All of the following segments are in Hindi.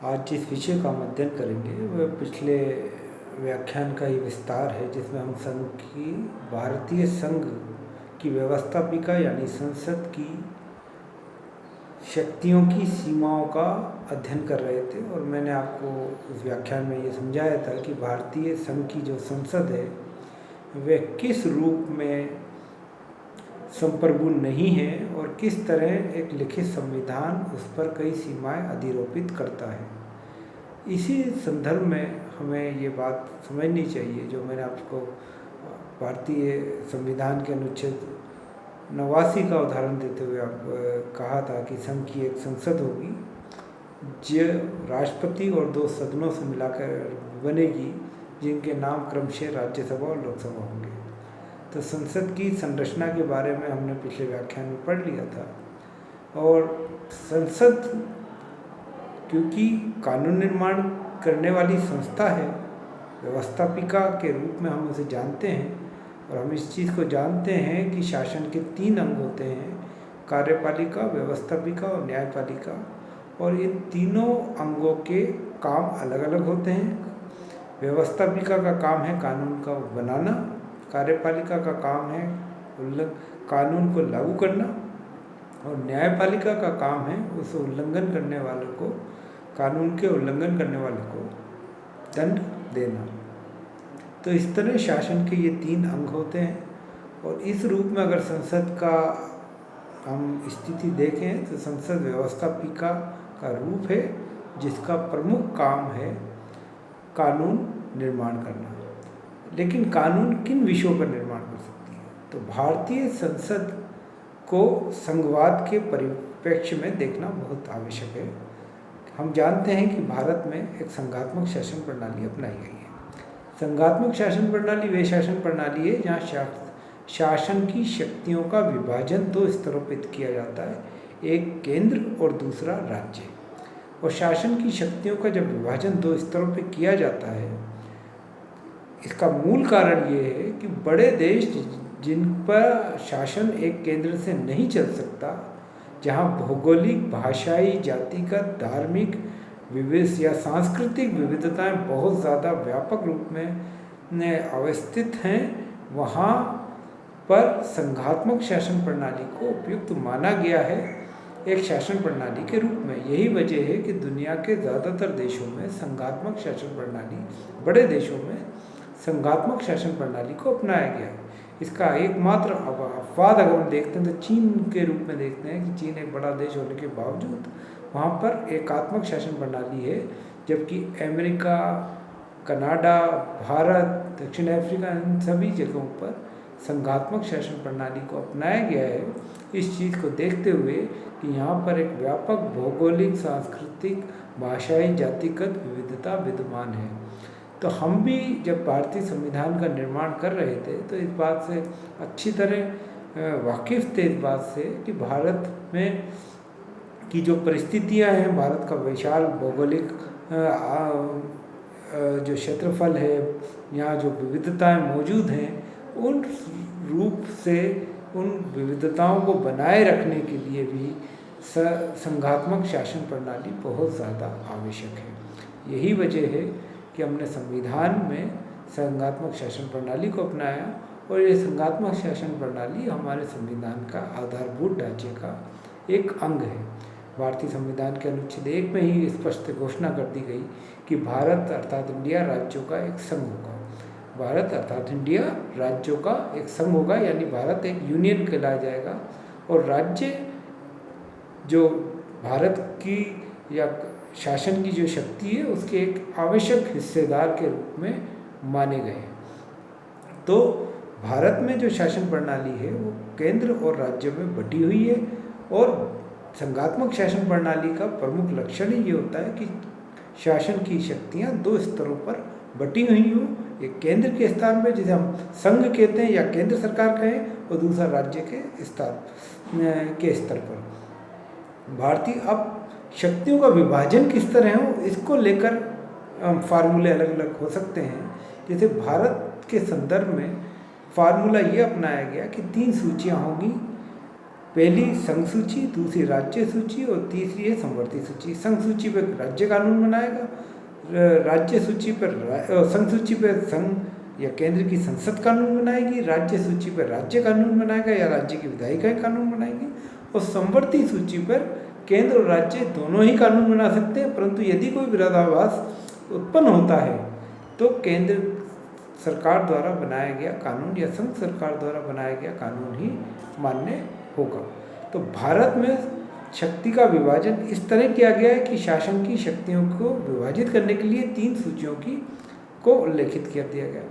आज जिस विषय का हम अध्ययन करेंगे वह पिछले व्याख्यान का ही विस्तार है, जिसमें हम संघ की भारतीय संघ की व्यवस्थापिका यानी संसद की शक्तियों की सीमाओं का अध्ययन कर रहे थे। और मैंने आपको इस व्याख्यान में ये समझाया था कि भारतीय संघ की जो संसद है वह किस रूप में संप्रभु नहीं है और किस तरह एक लिखित संविधान उस पर कई सीमाएं अधिरोपित करता है। इसी संदर्भ में हमें ये बात समझनी चाहिए जो मैंने आपको भारतीय संविधान के अनुच्छेद 89 का उदाहरण देते हुए कहा था कि संघ की एक संसद होगी जो राष्ट्रपति और 2 सदनों से मिलाकर बनेगी, जिनके नाम क्रमशः राज्यसभा और लोकसभा होंगे। तो संसद की संरचना के बारे में हमने पिछले व्याख्यान में पढ़ लिया था। और संसद क्योंकि कानून निर्माण करने वाली संस्था है, व्यवस्थापिका के रूप में हम उसे जानते हैं, और हम इस चीज़ को जानते हैं कि शासन के 3 अंग होते हैं, कार्यपालिका, व्यवस्थापिका और न्यायपालिका। और इन तीनों अंगों के काम अलग अलग होते हैं। व्यवस्थापिका का काम है कानून का बनाना, कार्यपालिका का काम है कानून को लागू करना, और न्यायपालिका का काम है उस उल्लंघन करने वालों को, कानून के उल्लंघन करने वालों को दंड देना। तो इस तरह शासन के ये 3 अंग होते हैं। और इस रूप में अगर संसद का हम स्थिति देखें तो संसद व्यवस्थापिका का रूप है, जिसका प्रमुख काम है कानून निर्माण करना। लेकिन कानून किन विषयों पर निर्माण कर सकती है? तो भारतीय संसद को संघवाद के परिप्रेक्ष्य में देखना बहुत आवश्यक है। हम जानते हैं कि भारत में एक संघात्मक शासन प्रणाली अपनाई गई है। संघात्मक शासन प्रणाली वे शासन प्रणाली है जहाँ शासन की शक्तियों का विभाजन 2 स्तरों पर किया जाता है, एक केंद्र और दूसरा राज्य। और शासन की शक्तियों का जब विभाजन 2 स्तरों पर किया जाता है, इसका मूल कारण ये है कि बड़े देश जिन पर शासन एक केंद्र से नहीं चल सकता, जहाँ भौगोलिक, भाषाई, जातिगत, धार्मिक विविध या सांस्कृतिक विविधताएं बहुत ज़्यादा व्यापक रूप में अवस्थित हैं, वहाँ पर संघात्मक शासन प्रणाली को उपयुक्त माना गया है एक शासन प्रणाली के रूप में। यही वजह है कि दुनिया के ज़्यादातर देशों में संघात्मक शासन प्रणाली, बड़े देशों में संघात्मक शासन प्रणाली को अपनाया गया है। इसका एकमात्र अपवाद अगर हम देखते हैं तो चीन के रूप में देखते हैं कि चीन एक बड़ा देश होने के बावजूद वहाँ पर एकात्मक शासन प्रणाली है, जबकि अमेरिका, कनाडा, भारत, दक्षिण अफ्रीका, इन सभी जगहों पर संघात्मक शासन प्रणाली को अपनाया गया है। इस चीज़ को देखते हुए कि यहाँ पर एक व्यापक भौगोलिक, सांस्कृतिक, भाषाई, जातिगत विविधता विद्यमान है। तो हम भी जब भारतीय संविधान का निर्माण कर रहे थे तो इस बात से अच्छी तरह वाकिफ़ थे, इस बात से कि भारत में की जो परिस्थितियां हैं, भारत का विशाल भौगोलिक जो क्षेत्रफल है, यहाँ जो विविधताएं मौजूद हैं, उन रूप से उन विविधताओं को बनाए रखने के लिए भी संघात्मक शासन प्रणाली बहुत ज़्यादा आवश्यक है। यही वजह है कि हमने संविधान में संघात्मक शासन प्रणाली को अपनाया, और ये संघात्मक शासन प्रणाली हमारे संविधान का आधारभूत ढांचे का एक अंग है। भारतीय संविधान के अनुच्छेद 1 में ही स्पष्ट घोषणा कर दी गई कि भारत अर्थात इंडिया राज्यों का एक संघ होगा। भारत अर्थात इंडिया राज्यों का एक संघ होगा, यानी भारत एक यूनियन कहलाया जाएगा, और राज्य जो भारत की या शासन की जो शक्ति है उसके एक आवश्यक हिस्सेदार के रूप में माने गए हैं। तो भारत में जो शासन प्रणाली है वो केंद्र और राज्यों में बटी हुई है, और संघात्मक शासन प्रणाली का प्रमुख लक्षण ही ये होता है कि शासन की शक्तियाँ 2 स्तरों पर बटी हुई हों, एक केंद्र के स्थान पर जिसे हम संघ कहते हैं या केंद्र सरकार कहें, और दूसरा राज्य के स्तर पर। भारतीय अब शक्तियों का विभाजन किस तरह हो, इसको लेकर फार्मूले अलग अलग हो सकते हैं। जैसे भारत के संदर्भ में फार्मूला ये अपनाया गया कि 3 सूचियाँ होंगी, पहली संघ सूची, दूसरी राज्य सूची और तीसरी है संवर्ती सूची। संघ सूची पर राज्य कानून बनाएगा, राज्य सूची पर संघ सूची पर संघ या केंद्र की संसद कानून बनाएगी, राज्य सूची पर राज्य कानून बनाएगा या राज्य की विधायिकाएं कानून बनाएगी, और संवर्ती सूची पर केंद्र और राज्य दोनों ही कानून बना सकते हैं। परंतु यदि कोई विरोधाभास उत्पन्न होता है तो केंद्र सरकार द्वारा बनाया गया कानून या संघ सरकार द्वारा बनाया गया कानून ही मान्य होगा। तो भारत में शक्ति का विभाजन इस तरह किया गया है कि शासन की शक्तियों को विभाजित करने के लिए 3 सूचियों को उल्लेखित कर दिया गया।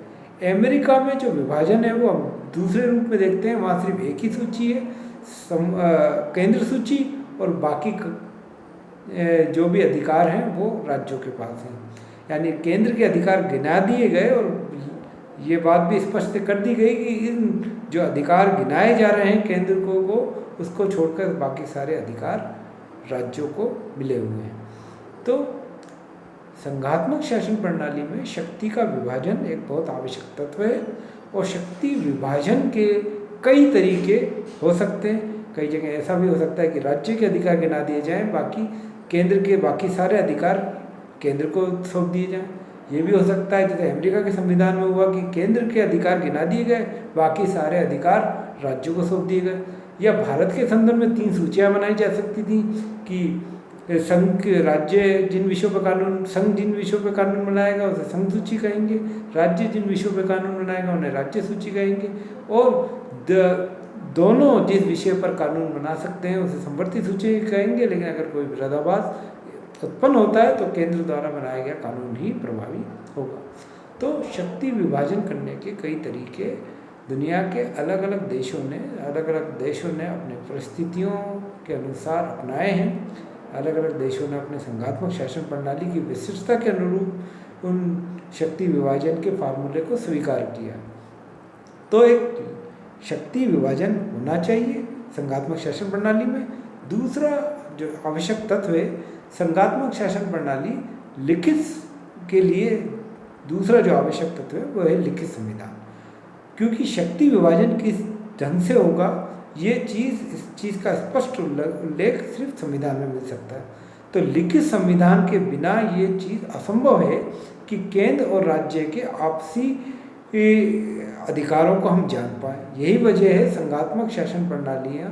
अमेरिका में जो विभाजन है वो हम दूसरे रूप में देखते हैं। वहाँ सिर्फ एक ही सूची है, केंद्र सूची, और बाकी जो भी अधिकार हैं वो राज्यों के पास हैं। यानी केंद्र के अधिकार गिना दिए गए और ये बात भी स्पष्ट कर दी गई कि इन जो अधिकार गिनाए जा रहे हैं केंद्र को उसको छोड़कर बाकी सारे अधिकार राज्यों को मिले हुए हैं। तो संघात्मक शासन प्रणाली में शक्ति का विभाजन एक बहुत आवश्यक तत्व है, और शक्ति विभाजन के कई तरीके हो सकते हैं। कई जगह ऐसा भी हो सकता है कि राज्य के अधिकार गिना दिए जाएं, बाकी केंद्र के बाकी सारे अधिकार केंद्र को सौंप दिए जाएं। ये भी हो सकता है जैसे अमेरिका के संविधान में हुआ कि केंद्र के अधिकार गिना दिए गए, बाकी सारे अधिकार राज्यों को सौंप दिए गए। या भारत के संदर्भ में 3 सूचियाँ बनाई जा सकती थी कि संघ राज्य जिन विषयों पर कानून, संघ जिन विषयों पर कानून बनाएगा उसे संघ सूची कहेंगे, राज्य जिन विषयों पर कानून बनाएगा उन्हें राज्य सूची कहेंगे, और दोनों जिस विषय पर कानून बना सकते हैं उसे संवर्ती सूची कहेंगे। लेकिन अगर कोई विरोधाभास उत्पन्न होता है तो केंद्र द्वारा बनाया गया कानून ही प्रभावी होगा। तो शक्ति विभाजन करने के कई तरीके दुनिया के अलग अलग देशों ने अपने परिस्थितियों के अनुसार अपनाए हैं। अलग अलग देशों ने अपने संघात्मक शासन प्रणाली की विशिष्टता के अनुरूप उन शक्ति विभाजन के फार्मूले को स्वीकार किया। तो एक शक्ति विभाजन होना चाहिए संघात्मक शासन प्रणाली में। दूसरा जो आवश्यक तत्व है, संघात्मक शासन प्रणाली लिखित के लिए दूसरा जो आवश्यक तत्व है वह है लिखित संविधान। क्योंकि शक्ति विभाजन किस ढंग से होगा इस चीज़ का स्पष्ट उल्लेख सिर्फ संविधान में मिल सकता है। तो लिखित संविधान के बिना ये चीज़ असंभव है कि केंद्र और राज्य के आपसी अधिकारों को हम जान पाएँ। यही वजह है संघात्मक शासन प्रणालियाँ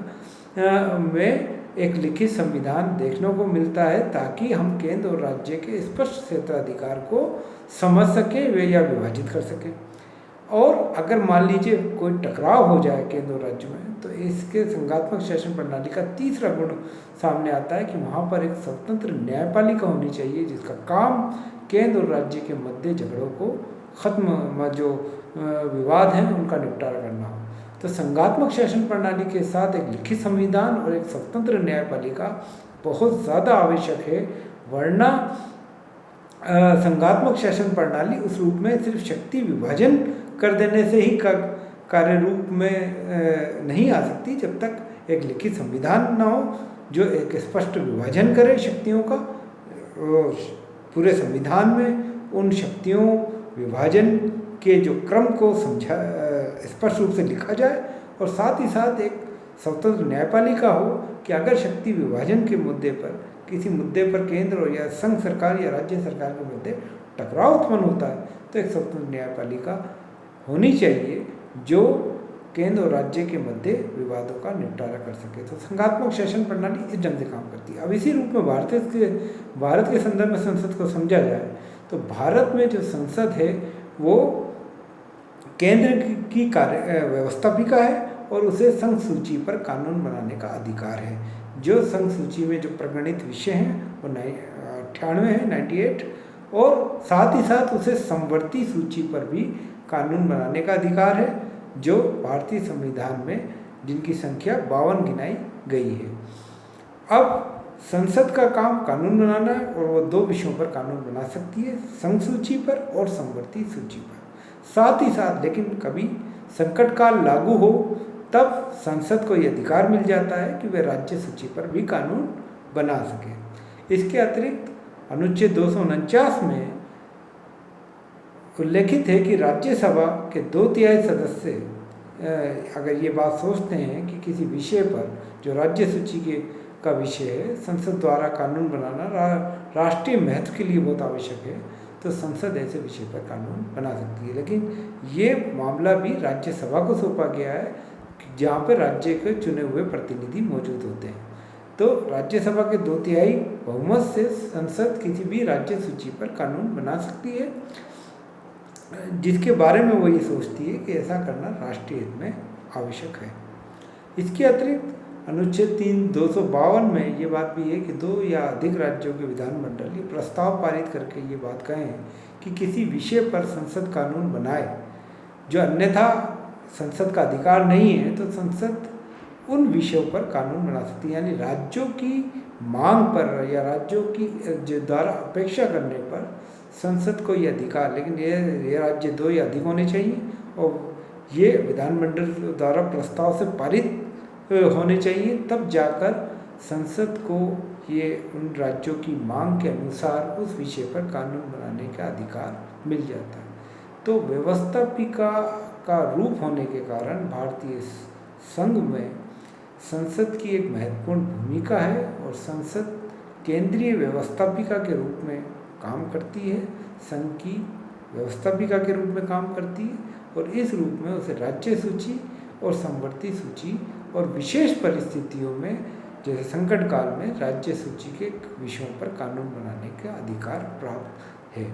में एक लिखित संविधान देखने को मिलता है, ताकि हम केंद्र और राज्य के स्पष्ट क्षेत्राधिकार को समझ सकें वे या विभाजित कर सकें। और अगर मान लीजिए कोई टकराव हो जाए केंद्र और राज्य में, तो इसके संघात्मक शासन प्रणाली का तीसरा गुण सामने आता है कि वहाँ पर एक स्वतंत्र न्यायपालिका होनी चाहिए, जिसका काम केंद्र और राज्य के मध्य झगड़ों को खत्म, जो विवाद हैं उनका निपटारा करना हो। तो संघात्मक शासन प्रणाली के साथ एक लिखित संविधान और एक स्वतंत्र न्यायपालिका बहुत ज़्यादा आवश्यक है, वरना संघात्मक शासन प्रणाली उस रूप में सिर्फ शक्ति विभाजन कर देने से ही कार्य रूप में नहीं आ सकती, जब तक एक लिखित संविधान ना हो जो एक स्पष्ट विभाजन करे शक्तियों का। पूरे संविधान में उन शक्तियों विभाजन के जो क्रम को स्पष्ट रूप से लिखा जाए, और साथ ही साथ एक स्वतंत्र न्यायपालिका हो कि अगर शक्ति विभाजन के मुद्दे पर, किसी मुद्दे पर केंद्र या संघ सरकार या राज्य सरकार के मुद्दे टकराव उत्पन्न होता है, तो एक स्वतंत्र न्यायपालिका होनी चाहिए जो केंद्र और राज्य के मध्य विवादों का निपटारा कर सके। तो संघात्मक शासन प्रणाली इस ढंग से काम करती है। अब इसी रूप में भारत के संदर्भ में संसद को समझा जाए तो भारत में जो संसद है वो केंद्र की कार्य व्यवस्थापिका है, और उसे संघ सूची पर कानून बनाने का अधिकार है। जो संघ सूची में जो प्रगणित विषय हैं वो 98 है, 98, और साथ ही साथ उसे संवर्ती सूची पर भी कानून बनाने का अधिकार है, जो भारतीय संविधान में जिनकी संख्या 52 गिनाई गई है। अब संसद का काम कानून बनाना है, और वो 2 विषयों पर कानून बना सकती है, संघ सूची पर और संवर्ती सूची पर। साथ ही साथ लेकिन कभी संकट काल लागू हो तब संसद को यह अधिकार मिल जाता है कि वे राज्य सूची पर भी कानून बना सकें। इसके अतिरिक्त अनुच्छेद 249 में उल्लेखित है कि राज्यसभा के 2/3 सदस्य अगर ये बात सोचते हैं कि किसी विषय पर जो राज्य सूची का विषय है, संसद द्वारा कानून बनाना राष्ट्रीय महत्व के लिए बहुत आवश्यक है, तो संसद ऐसे विषय पर कानून बना सकती है। लेकिन ये मामला भी राज्यसभा को सौंपा गया है, जहाँ पर राज्य के चुने हुए प्रतिनिधि मौजूद होते हैं। तो राज्यसभा के 2/3 बहुमत से संसद किसी भी राज्य सूची पर कानून बना सकती है, जिसके बारे में वो ये सोचती है कि ऐसा करना राष्ट्रीय हित में आवश्यक है। इसके अतिरिक्त अनुच्छेद 252 में ये बात भी है कि 2 या अधिक राज्यों के विधानमंडल ये प्रस्ताव पारित करके ये बात कहें कि किसी विषय पर संसद कानून बनाए जो अन्यथा संसद का अधिकार नहीं है, तो संसद उन विषयों पर कानून बना सकती है। यानी राज्यों की मांग पर या राज्यों की द्वारा अपेक्षा करने पर संसद को ये अधिकार, लेकिन ये राज्य 2 या अधिक होने चाहिए और ये विधानमंडल द्वारा प्रस्ताव से पारित होने चाहिए, तब जाकर संसद को ये उन राज्यों की मांग के अनुसार उस विषय पर कानून बनाने का अधिकार मिल जाता है। तो व्यवस्थापिका का रूप होने के कारण भारतीय संघ में संसद की एक महत्वपूर्ण भूमिका है और संसद केंद्रीय व्यवस्थापिका के रूप में काम करती है, संघ की व्यवस्थापिका के रूप में काम करती है और इस रूप में उसे राज्य सूची और समवर्ती सूची और विशेष परिस्थितियों में जैसे संकट काल में राज्य सूची के विषयों पर कानून बनाने का अधिकार प्राप्त है।